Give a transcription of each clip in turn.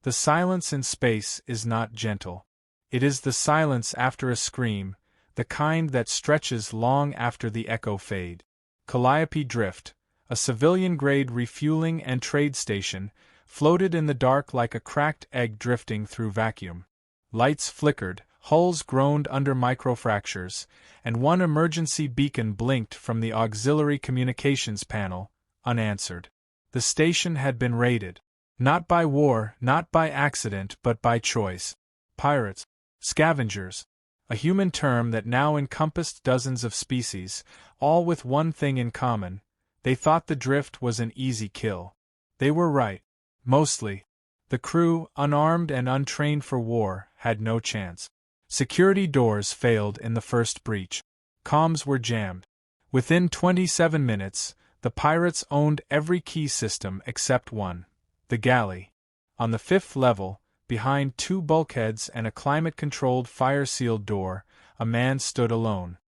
The silence in space is not gentle. It is the silence after a scream, the kind that stretches long after the echo fade. Calliope Drift, a civilian-grade refueling and trade station, floated in the dark like a cracked egg drifting through vacuum. Lights flickered, hulls groaned under microfractures, and one emergency beacon blinked from the auxiliary communications panel, unanswered. The station had been raided. Not by war, not by accident, but by choice. Pirates, scavengers, a human term that now encompassed dozens of species, all with one thing in common: they thought the drift was an easy kill. They were right. Mostly. The crew, unarmed and untrained for war, had no chance. Security doors failed in the first breach. Comms were jammed. Within 27 minutes, the pirates owned every key system except one: the galley. On the 5th level, behind 2 bulkheads and a climate-controlled fire-sealed door, a man stood alone.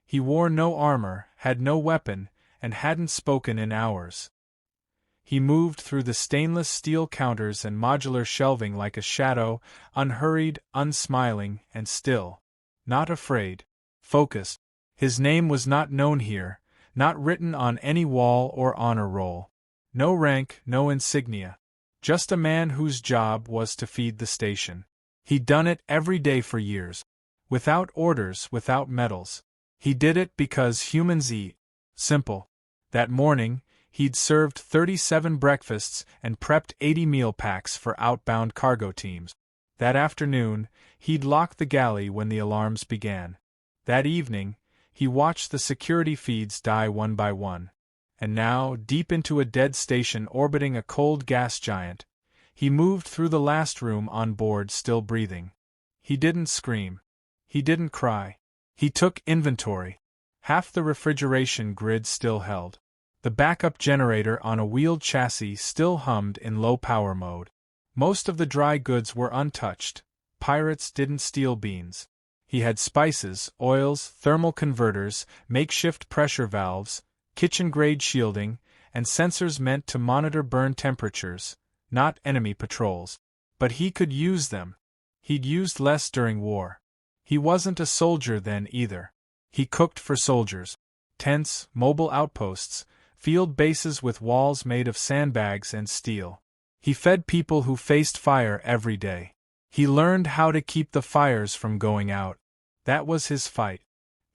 He wore no armor, had no weapon, and hadn't spoken in hours. He moved through the stainless steel counters and modular shelving like a shadow, unhurried, unsmiling, and still. Not afraid. Focused. His name was not known here, not written on any wall or honor roll. No rank, no insignia. Just a man whose job was to feed the station. He'd done it every day for years. Without orders, without medals. He did it because humans eat. Simple. That morning, he'd served 37 breakfasts and prepped 80 meal packs for outbound cargo teams. That afternoon, he'd locked the galley when the alarms began. That evening, he watched the security feeds die one by one. And now, deep into a dead station orbiting a cold gas giant, he moved through the last room on board still breathing. He didn't scream. He didn't cry. He took inventory. Half the refrigeration grid still held. The backup generator on a wheeled chassis still hummed in low-power mode. Most of the dry goods were untouched. Pirates didn't steal beans. He had spices, oils, thermal converters, makeshift pressure valves, kitchen-grade shielding, and sensors meant to monitor burn temperatures, not enemy patrols. But he could use them. He'd used less during war. He wasn't a soldier then either. He cooked for soldiers. Tents, mobile outposts, field bases with walls made of sandbags and steel. He fed people who faced fire every day. He learned how to keep the fires from going out. That was his fight.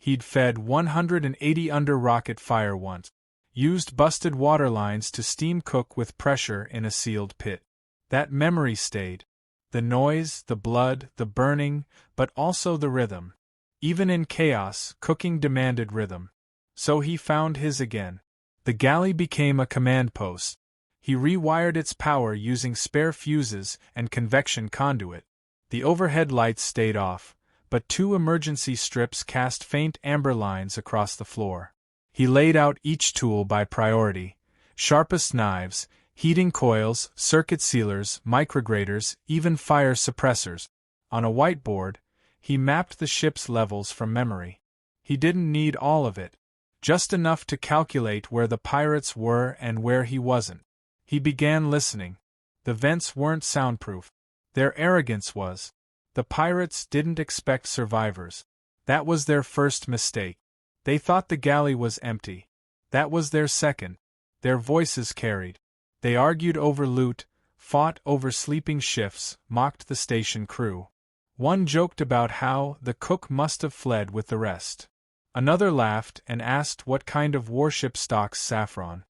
He'd fed 180 under rocket fire once. Used busted water lines to steam cook with pressure in a sealed pit. That memory stayed. The noise, the blood, the burning, but also the rhythm. Even in chaos, cooking demanded rhythm. So he found his again. The galley became a command post. He rewired its power using spare fuses and convection conduit. The overhead lights stayed off, but 2 emergency strips cast faint amber lines across the floor. He laid out each tool by priority: sharpest knives, heating coils, circuit sealers, microgrators, even fire suppressors. On a whiteboard, he mapped the ship's levels from memory. He didn't need all of it. Just enough to calculate where the pirates were and where he wasn't. He began listening. The vents weren't soundproof. Their arrogance was. The pirates didn't expect survivors. That was their first mistake. They thought the galley was empty. That was their second. Their voices carried. They argued over loot, fought over sleeping shifts, mocked the station crew. One joked about how the cook must have fled with the rest. Another laughed and asked what kind of warship stocks Saffron.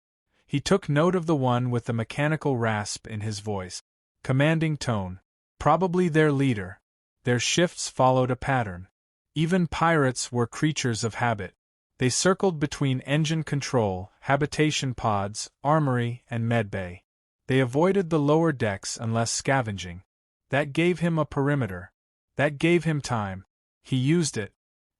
He took note of the one with the mechanical rasp in his voice. Commanding tone. Probably their leader. Their shifts followed a pattern. Even pirates were creatures of habit. They circled between engine control, habitation pods, armory, and medbay. They avoided the lower decks unless scavenging. That gave him a perimeter. That gave him time. He used it.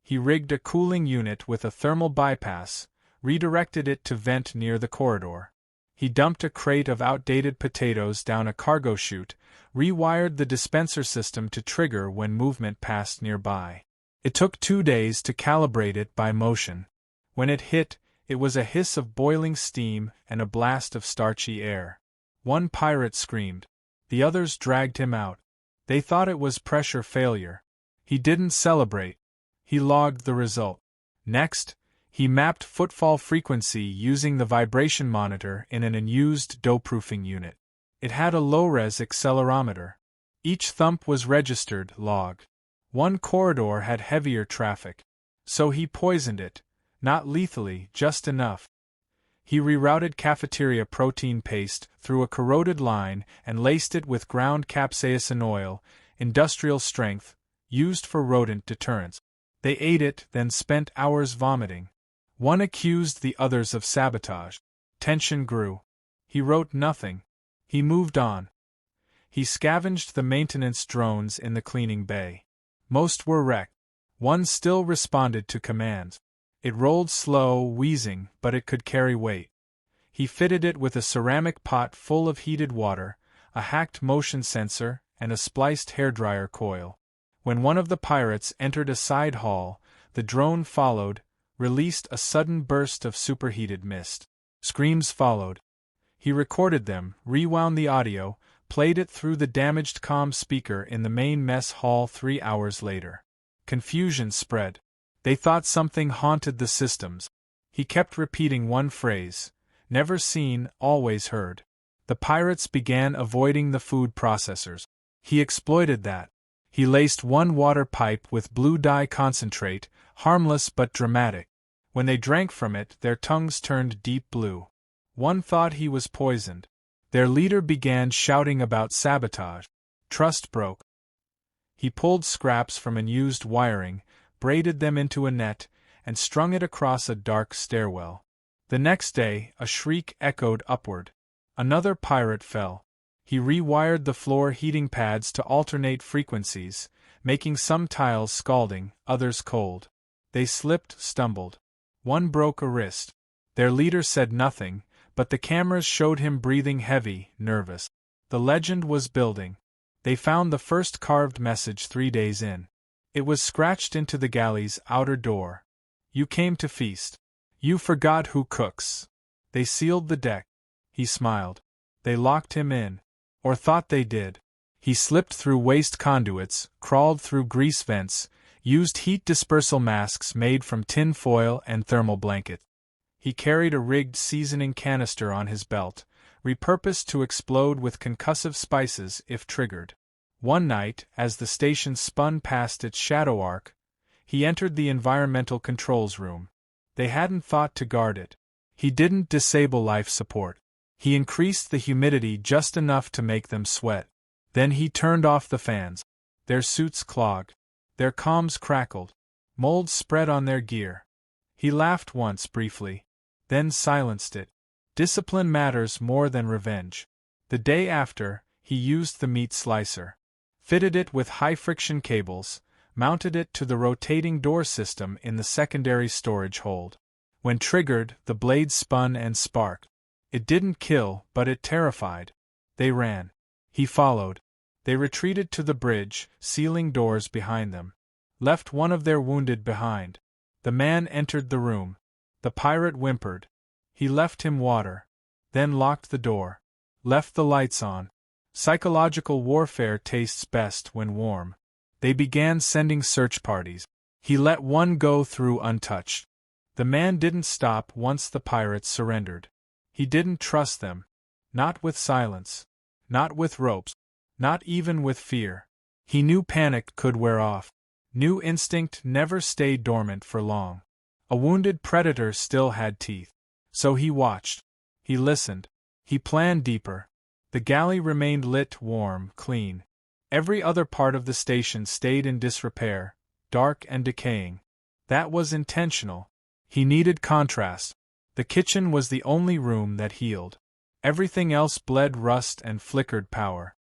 He rigged a cooling unit with a thermal bypass, redirected it to vent near the corridor. He dumped a crate of outdated potatoes down a cargo chute, rewired the dispenser system to trigger when movement passed nearby. It took 2 days to calibrate it by motion. When it hit, it was a hiss of boiling steam and a blast of starchy air. One pirate screamed. The others dragged him out. They thought it was pressure failure. He didn't celebrate. He logged the result. Next, he mapped footfall frequency using the vibration monitor in an unused dope-proofing unit. It had a low-res accelerometer. Each thump was registered, logged. One corridor had heavier traffic. So he poisoned it, not lethally, just enough. He rerouted cafeteria protein paste through a corroded line and laced it with ground capsaicin oil, industrial strength, used for rodent deterrence. They ate it, then spent hours vomiting. One accused the others of sabotage. Tension grew. He wrote nothing. He moved on. He scavenged the maintenance drones in the cleaning bay. Most were wrecked. One still responded to commands. It rolled slow, wheezing, but it could carry weight. He fitted it with a ceramic pot full of heated water, a hacked motion sensor, and a spliced hairdryer coil. When one of the pirates entered a side hall, the drone followed, released a sudden burst of superheated mist. Screams followed. He recorded them, rewound the audio, played it through the damaged comm speaker in the main mess hall 3 hours later. Confusion spread. They thought something haunted the systems. He kept repeating one phrase: never seen, always heard. The pirates began avoiding the food processors. He exploited that. He laced one water pipe with blue dye concentrate, harmless but dramatic. When they drank from it, their tongues turned deep blue. One thought he was poisoned. Their leader began shouting about sabotage. Trust broke. He pulled scraps from unused wiring, braided them into a net, and strung it across a dark stairwell. The next day, a shriek echoed upward. Another pirate fell. He rewired the floor heating pads to alternate frequencies, making some tiles scalding, others cold. They slipped, stumbled. One broke a wrist. Their leader said nothing, but the cameras showed him breathing heavy, nervous. The legend was building. They found the first carved message 3 days in. It was scratched into the galley's outer door. You came to feast. You forgot who cooks. They sealed the deck. He smiled. They locked him in. Or thought they did. He slipped through waste conduits, crawled through grease vents, used heat dispersal masks made from tin foil and thermal blankets. He carried a rigged seasoning canister on his belt, repurposed to explode with concussive spices if triggered. One night, as the station spun past its shadow arc, he entered the environmental controls room. They hadn't thought to guard it. He didn't disable life support. He increased the humidity just enough to make them sweat. Then he turned off the fans. Their suits clogged. Their comms crackled. Mold spread on their gear. He laughed once briefly, then silenced it. Discipline matters more than revenge. The day after, he used the meat slicer. Fitted it with high-friction cables, mounted it to the rotating door system in the secondary storage hold. When triggered, the blade spun and sparked. It didn't kill, but it terrified. They ran. He followed. They retreated to the bridge, sealing doors behind them. Left one of their wounded behind. The man entered the room. The pirate whimpered. He left him water. Then locked the door. Left the lights on. Psychological warfare tastes best when warm. They began sending search parties. He let one go through untouched. The man didn't stop once the pirates surrendered. He didn't trust them. Not with silence. Not with ropes. Not even with fear. He knew panic could wear off. Knew instinct never stayed dormant for long. A wounded predator still had teeth. So he watched. He listened. He planned deeper. The galley remained lit, warm, clean. Every other part of the station stayed in disrepair, dark and decaying. That was intentional. He needed contrast. The kitchen was the only room that healed. Everything else bled rust and flickered power.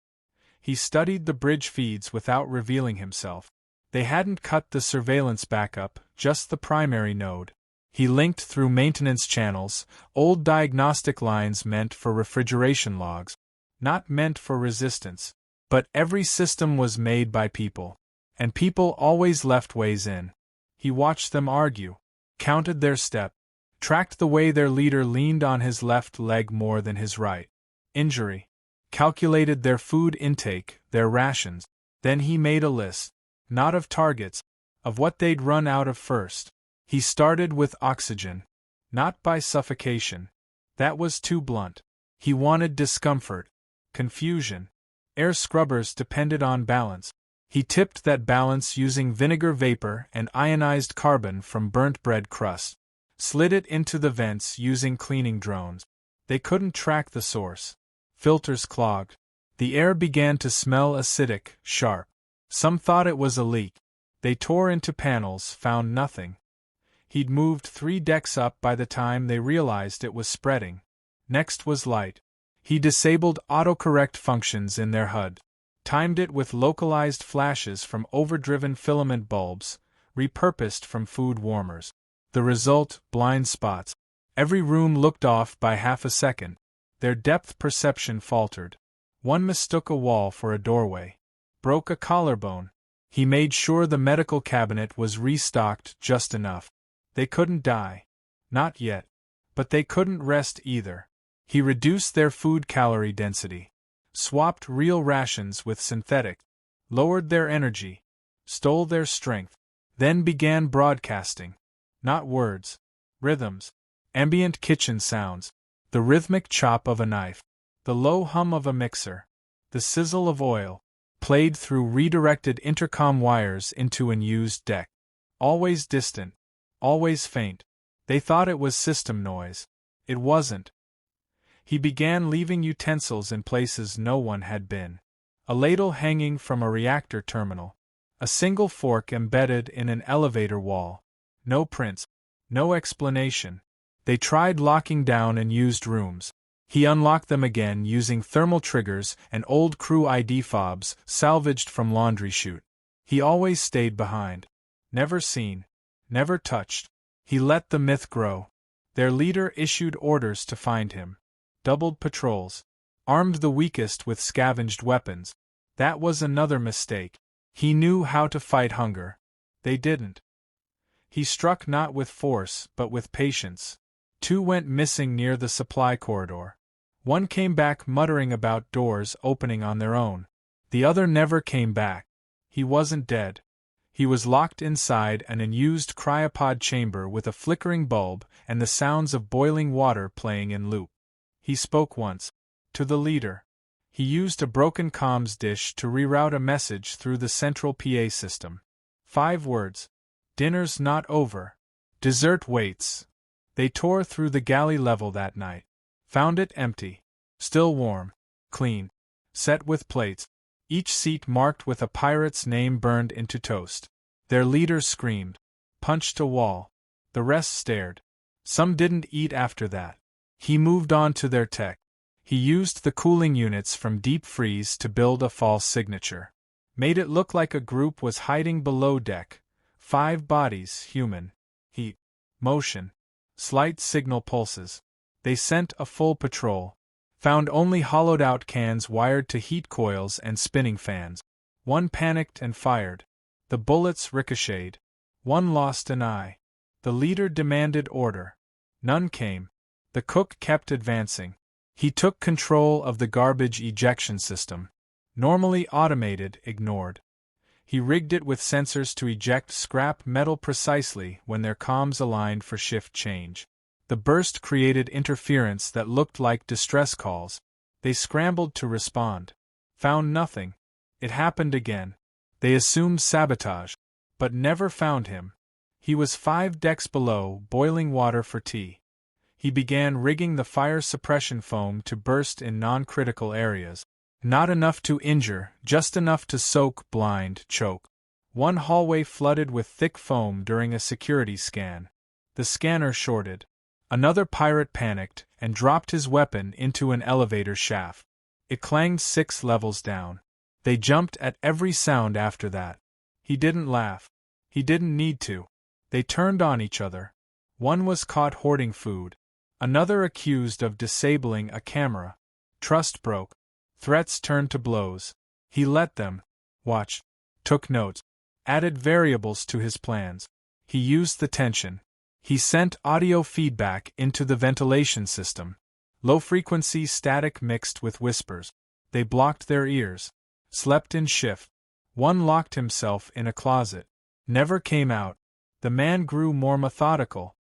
He studied the bridge feeds without revealing himself. They hadn't cut the surveillance backup, just the primary node. He linked through maintenance channels, old diagnostic lines meant for refrigeration logs. Not meant for resistance. But every system was made by people. And people always left ways in. He watched them argue. Counted their step. Tracked the way their leader leaned on his left leg more than his right. Injury. calculated their food intake, their rations. Then he made a list. Not of targets, of what they'd run out of first. He started with oxygen. Not by suffocation. That was too blunt. He wanted discomfort, confusion. Air scrubbers depended on balance. He tipped that balance using vinegar vapor and ionized carbon from burnt bread crust. Slid it into the vents using cleaning drones. They couldn't track the source. Filters clogged. The air began to smell acidic, sharp. Some thought it was a leak. They tore into panels, found nothing. He'd moved 3 decks up by the time they realized it was spreading. Next was light. He disabled autocorrect functions in their HUD. Timed it with localized flashes from overdriven filament bulbs, repurposed from food warmers. The result, blind spots. Every room looked off by half a second. Their depth perception faltered. One mistook a wall for a doorway. Broke a collarbone. He made sure the medical cabinet was restocked just enough. They couldn't die. Not yet. But they couldn't rest either. He reduced their food calorie density. Swapped real rations with synthetic. Lowered their energy. Stole their strength. Then began broadcasting. Not words. Rhythms. Ambient kitchen sounds. The rhythmic chop of a knife. The low hum of a mixer. The sizzle of oil. Played through redirected intercom wires into an used deck. Always distant. Always faint. They thought it was system noise. It wasn't. He began leaving utensils in places no one had been. A ladle hanging from a reactor terminal. A single fork embedded in an elevator wall. No prints. No explanation. They tried locking down and used rooms. He unlocked them again using thermal triggers and old crew ID fobs salvaged from laundry chute. He always stayed behind. Never seen. Never touched. He let the myth grow. Their leader issued orders to find him. Doubled patrols. Armed the weakest with scavenged weapons. That was another mistake. He knew how to fight hunger. They didn't. He struck not with force but with patience. 2 went missing near the supply corridor. 1 came back muttering about doors opening on their own. The other never came back. He wasn't dead. He was locked inside an unused cryopod chamber with a flickering bulb and the sounds of boiling water playing in loop. He spoke once. To the leader. He used a broken comms dish to reroute a message through the central PA system. 5 words. Dinner's not over. Dessert waits. They tore through the galley level that night. Found it empty. Still warm. Clean. Set with plates. Each seat marked with a pirate's name burned into toast. Their leader screamed. Punched a wall. The rest stared. Some didn't eat after that. He moved on to their tech. He used the cooling units from deep freeze to build a false signature. Made it look like a group was hiding below deck. 5 bodies, human. Heat. Motion. Slight signal pulses. They sent a full patrol. Found only hollowed-out cans wired to heat coils and spinning fans. 1 panicked and fired. The bullets ricocheted. 1 lost an eye. The leader demanded order. None came. The cook kept advancing. He took control of the garbage ejection system. Normally automated, ignored. He rigged it with sensors to eject scrap metal precisely when their comms aligned for shift change. The burst created interference that looked like distress calls. They scrambled to respond. Found nothing. It happened again. They assumed sabotage, but never found him. He was 5 decks below, boiling water for tea. He began rigging the fire suppression foam to burst in non-critical areas. Not enough to injure, just enough to soak, blind, choke. 1 hallway flooded with thick foam during a security scan. The scanner shorted. Another pirate panicked and dropped his weapon into an elevator shaft. It clanged 6 levels down. They jumped at every sound after that. He didn't laugh. He didn't need to. They turned on each other. 1 was caught hoarding food. Another accused of disabling a camera. Trust broke. Threats turned to blows. He let them. Watched. Took notes. Added variables to his plans. He used the tension. He sent audio feedback into the ventilation system. Low-frequency static mixed with whispers. They blocked their ears. Slept in shift. One locked himself in a closet. Never came out. The man grew more methodical.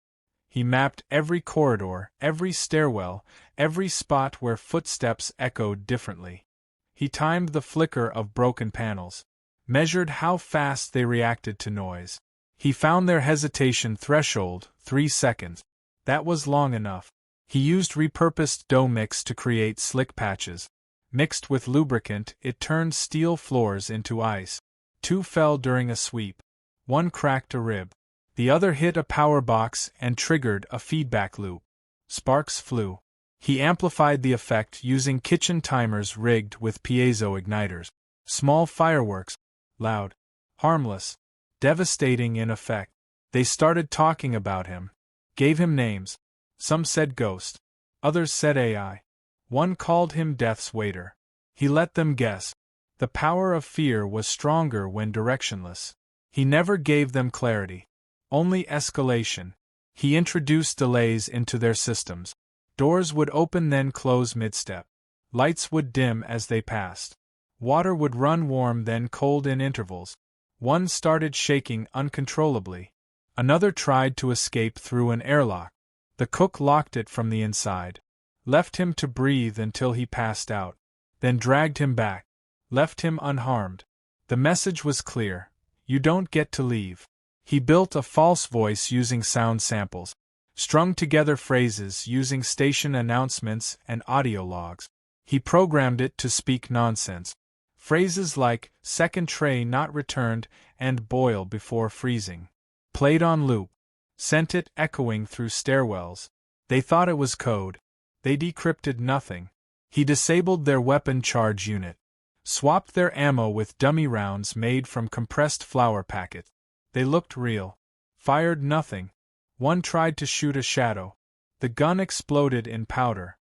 He mapped every corridor, every stairwell, every spot where footsteps echoed differently. He timed the flicker of broken panels. Measured how fast they reacted to noise. He found their hesitation threshold, 3 seconds. That was long enough. He used repurposed dough mix to create slick patches. Mixed with lubricant, it turned steel floors into ice. 2 fell during a sweep. 1 cracked a rib. The other hit a power box and triggered a feedback loop. Sparks flew. He amplified the effect using kitchen timers rigged with piezo igniters. Small fireworks. Loud. Harmless. Devastating in effect. They started talking about him. Gave him names. Some said ghost. Others said AI. One called him Death's Waiter. He let them guess. The power of fear was stronger when directionless. He never gave them clarity. Only escalation. He introduced delays into their systems. Doors would open then close mid-step. Lights would dim as they passed. Water would run warm then cold in intervals. One started shaking uncontrollably. Another tried to escape through an airlock. The cook locked it from the inside. Left him to breathe until he passed out. Then dragged him back. Left him unharmed. The message was clear. You don't get to leave. He built a false voice using sound samples. Strung together phrases using station announcements and audio logs. He programmed it to speak nonsense. Phrases like, second tray not returned, and boil before freezing. Played on loop. Sent it echoing through stairwells. They thought it was code. They decrypted nothing. He disabled their weapon charge unit. Swapped their ammo with dummy rounds made from compressed flour packets. They looked real. Fired nothing. One tried to shoot a shadow. The gun exploded in powder.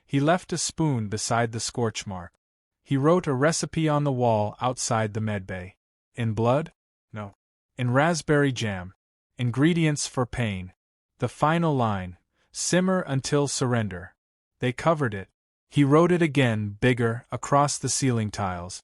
He left a spoon beside the scorch mark. He wrote a recipe on the wall outside the medbay. In blood? No. In raspberry jam. Ingredients for pain. The final line. Simmer until surrender. They covered it. He wrote it again, bigger, across the ceiling tiles.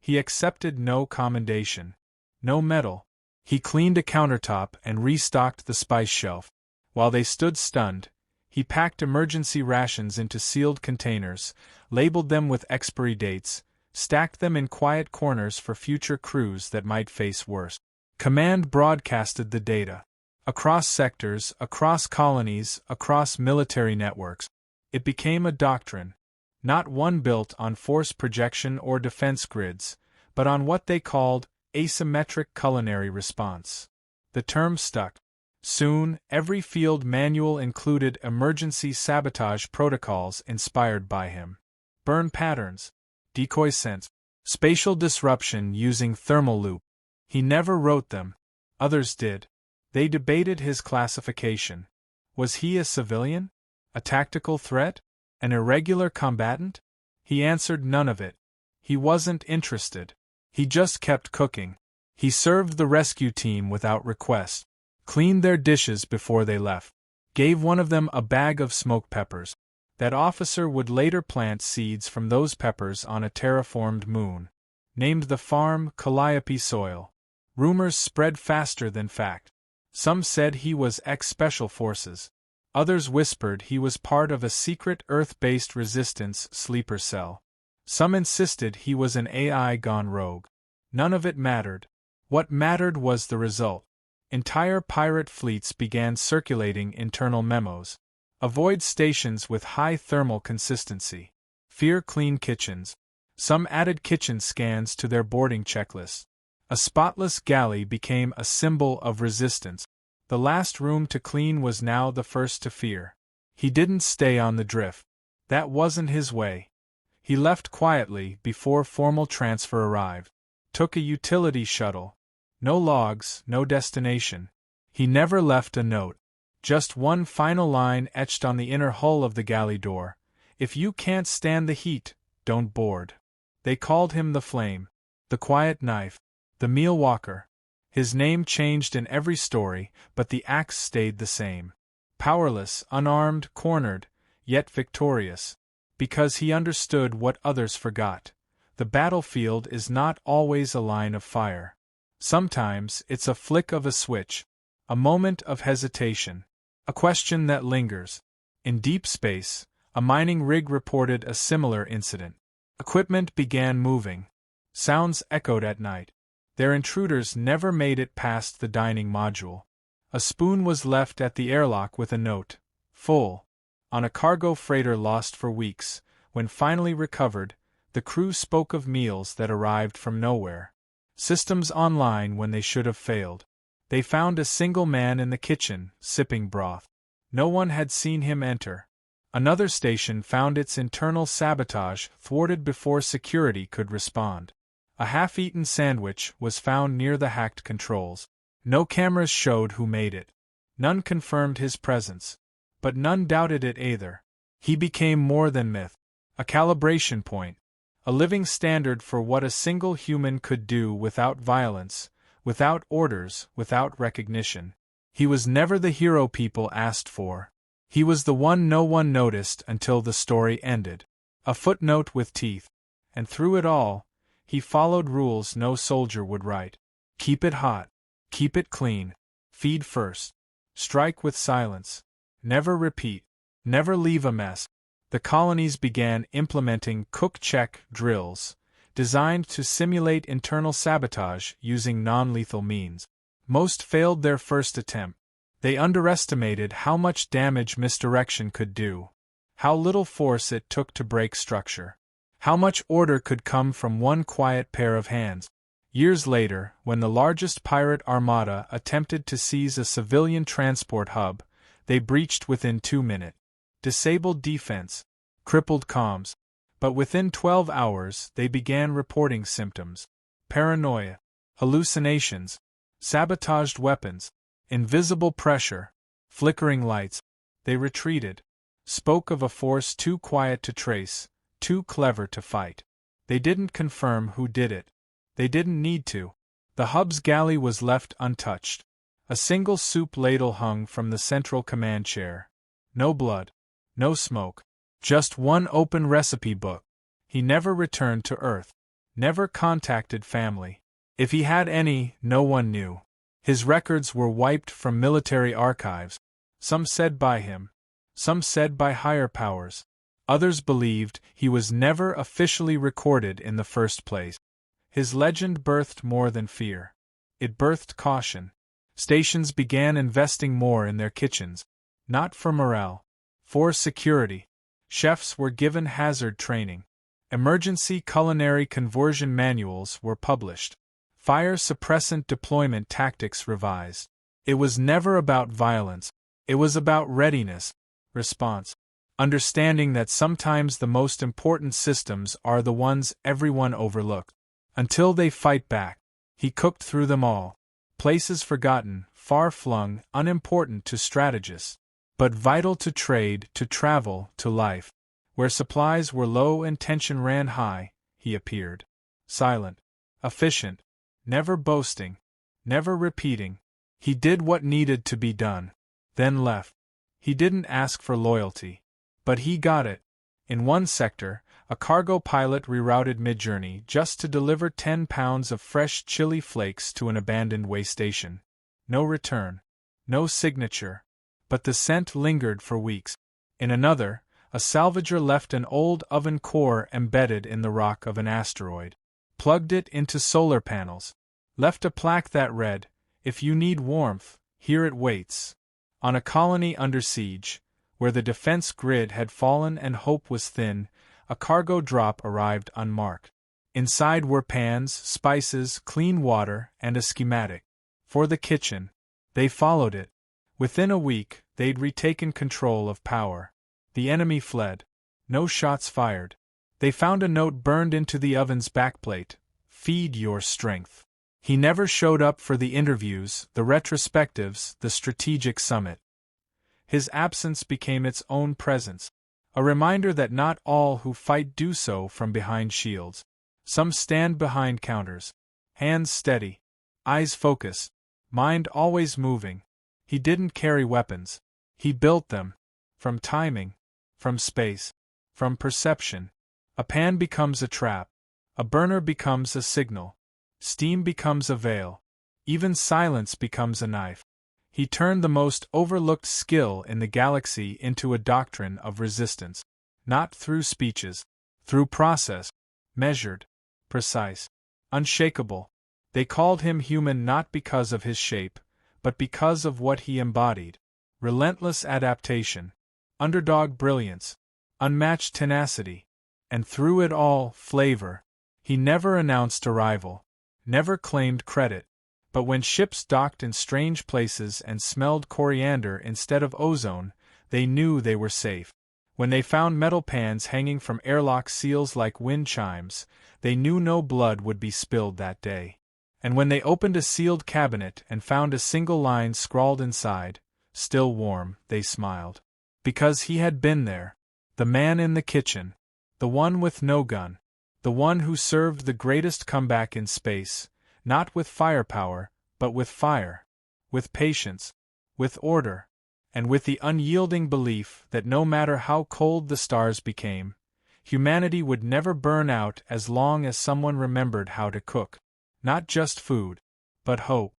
He accepted no commendation. No medal. He cleaned a countertop and restocked the spice shelf. While they stood stunned, he packed emergency rations into sealed containers, labeled them with expiry dates, stacked them in quiet corners for future crews that might face worse. Command broadcasted the data. Across sectors, across colonies, across military networks. It became a doctrine. Not one built on force projection or defense grids, but on what they called asymmetric culinary response. The term stuck. Soon, every field manual included emergency sabotage protocols inspired by him. Burn patterns, decoy sense, spatial disruption using thermal loop. He never wrote them. Others did. They debated his classification. Was he a civilian? A tactical threat? An irregular combatant? He answered none of it. He wasn't interested. He just kept cooking. He served the rescue team without request. Cleaned their dishes before they left. Gave one of them a bag of smoked peppers. That officer would later plant seeds from those peppers on a terraformed moon. Named the farm Calliope Soil. Rumors spread faster than fact. Some said he was ex-Special Forces. Others whispered he was part of a secret Earth-based resistance sleeper cell. Some insisted he was an AI gone rogue. None of it mattered. What mattered was the result. Entire pirate fleets began circulating internal memos. Avoid stations with high thermal consistency. Fear clean kitchens. Some added kitchen scans to their boarding checklist. A spotless galley became a symbol of resistance. The last room to clean was now the first to fear. He didn't stay on the drift. That wasn't his way. He left quietly before formal transfer arrived. Took a utility shuttle. No logs, no destination. He never left a note. Just one final line etched on the inner hull of the galley door. If you can't stand the heat, don't board. They called him the Flame. The Quiet Knife. The Meal Walker. His name changed in every story, but the axe stayed the same. Powerless, unarmed, cornered, yet victorious. Because he understood what others forgot. The battlefield is not always a line of fire. Sometimes it's a flick of a switch, a moment of hesitation, a question that lingers. In deep space, a mining rig reported a similar incident. Equipment began moving. Sounds echoed at night. Their intruders never made it past the dining module. A spoon was left at the airlock with a note, "Full," on a cargo freighter lost for weeks. When finally recovered, the crew spoke of meals that arrived from nowhere. Systems online when they should have failed. They found a single man in the kitchen, sipping broth. No one had seen him enter. Another station found its internal sabotage thwarted before security could respond. A half-eaten sandwich was found near the hacked controls. No cameras showed who made it. None confirmed his presence. But none doubted it either. He became more than myth. A calibration point. A living standard for what a single human could do without violence, without orders, without recognition. He was never the hero people asked for. He was the one no one noticed until the story ended. A footnote with teeth. And through it all, he followed rules no soldier would write. Keep it hot. Keep it clean. Feed first. Strike with silence. Never repeat. Never leave a mess. The colonies began implementing cook-check drills, designed to simulate internal sabotage using non-lethal means. Most failed their first attempt. They underestimated how much damage misdirection could do, how little force it took to break structure, how much order could come from one quiet pair of hands. Years later, when the largest pirate armada attempted to seize a civilian transport hub, they breached within 2 minutes. Disabled defense, crippled comms. But within 12 hours they began reporting symptoms. Paranoia, hallucinations, sabotaged weapons, invisible pressure, flickering lights. They retreated. Spoke of a force too quiet to trace, too clever to fight. They didn't confirm who did it. They didn't need to. The hub's galley was left untouched. A single soup ladle hung from the central command chair. No blood. No smoke. Just one open recipe book. He never returned to Earth. Never contacted family. If he had any, no one knew. His records were wiped from military archives. Some said by him. Some said by higher powers. Others believed he was never officially recorded in the first place. His legend birthed more than fear. It birthed caution. Stations began investing more in their kitchens. Not for morale. For security. Chefs were given hazard training. Emergency culinary conversion manuals were published. Fire suppressant deployment tactics revised. It was never about violence. It was about readiness, response, understanding that sometimes the most important systems are the ones everyone overlooked. Until they fight back. He cooked through them all. Places forgotten, far-flung, unimportant to strategists, but vital to trade, to travel, to life. Where supplies were low and tension ran high, he appeared. Silent, efficient, never boasting, never repeating. He did what needed to be done, then left. He didn't ask for loyalty. But he got it. In one sector, a cargo pilot rerouted mid-journey just to deliver 10 pounds of fresh chili flakes to an abandoned way station. No return. No signature. But the scent lingered for weeks. In another, a salvager left an old oven core embedded in the rock of an asteroid. Plugged it into solar panels. Left a plaque that read, "If you need warmth, here it waits." On a colony under siege, where the defense grid had fallen and hope was thin, a cargo drop arrived unmarked. Inside were pans, spices, clean water, and a schematic. For the kitchen. They followed it. Within a week, they'd retaken control of power. The enemy fled. No shots fired. They found a note burned into the oven's backplate. "Feed your strength." He never showed up for the interviews, the retrospectives, the strategic summit. His absence became its own presence. A reminder that not all who fight do so from behind shields. Some stand behind counters. Hands steady. Eyes focused. Mind always moving. He didn't carry weapons. He built them. From timing. From space. from perception. A pan becomes a trap. A burner becomes a signal. Steam becomes a veil. Even silence becomes a knife. He turned the most overlooked skill in the galaxy into a doctrine of resistance. Not through speeches. Through process. Measured. Precise. Unshakable. They called him human not because of his shape, but because of what he embodied. Relentless adaptation. Underdog brilliance. Unmatched tenacity. And through it all, flavor. He never announced arrival. Never claimed credit. But when ships docked in strange places and smelled coriander instead of ozone, they knew they were safe. When they found metal pans hanging from airlock seals like wind chimes, they knew no blood would be spilled that day. And when they opened a sealed cabinet and found a single line scrawled inside, "Still warm," they smiled. Because he had been there. The man in the kitchen. The one with no gun. The one who served the greatest comeback in space, not with firepower, but with fire. With patience. With order. And with the unyielding belief that no matter how cold the stars became, humanity would never burn out as long as someone remembered how to cook. Not just food, but hope.